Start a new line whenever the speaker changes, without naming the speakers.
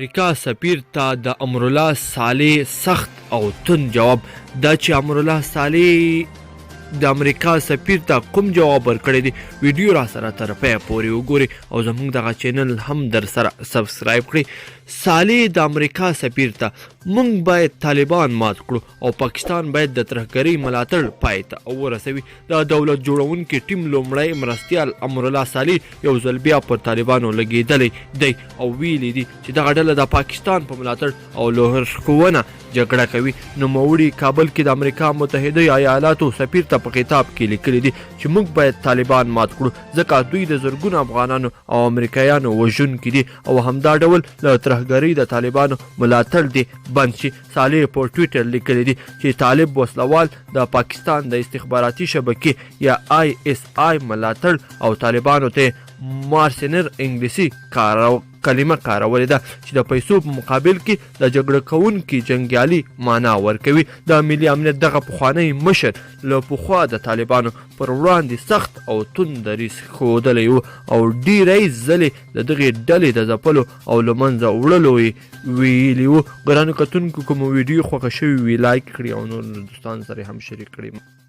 امریکا سفیر ته د امرالله صالح سخت او تند جواب. دا چې امرالله صالح د امریکا سفیر ته کوم جواب ورکړی دی ویډیو را سره تر پایه پورې وګورئ او زموږ دغه چینل هم در سره سبسکرایب کړئ. صالح د امریکا سفیر ته موږ باید طالبان مات کړو او پاکستان باید د ترهګرۍ ملاتړ پای ته ورسوي. د دولت جوړونکي ټیم لومړی مرستیال امرالله صالح یو ځل بیا پر طالبانو لګېدلی دی او ویلي دي چې دغه ډله د پاکستان په ملاتړ او لوهرښکونه جګړه کوي. نوموړي کابل کې د امریکا متحده ایالاتو سفیر ته په خطاب کې لیکلي دي چې موږ باید طالبان مات کړو ځکه دوی د زرګونو افغانانو او امریکایانو وژونکي دي او همدا ډول د ترهګرۍ د طالبانو ملاتړ دي بند شي. صالح په ټویټر لیکلی دي چې طالب وسلوال د پاکستان د استخباراتي شبکې یا ISI ملاتړ او طالبانو ته مارسنر انګلیسي کلمه کارولې ده چې د پیسو په مقابل کې د جګړه کوونکي جنګیالي معنا ورکوي. د ملي امنیت دغه پخوانی مشر له پخوا د طالبانو پر وړاندې سخت او تند دریځ ښودلی و او ډیری ځلې د دغې ډلې د ځپلو او له منځه وړلو ویلي و. ګرانو کتونکو که مو ویډیو خوښه شوې وي لایک کړئ او نور دوستانو سره هم شریک کړئ.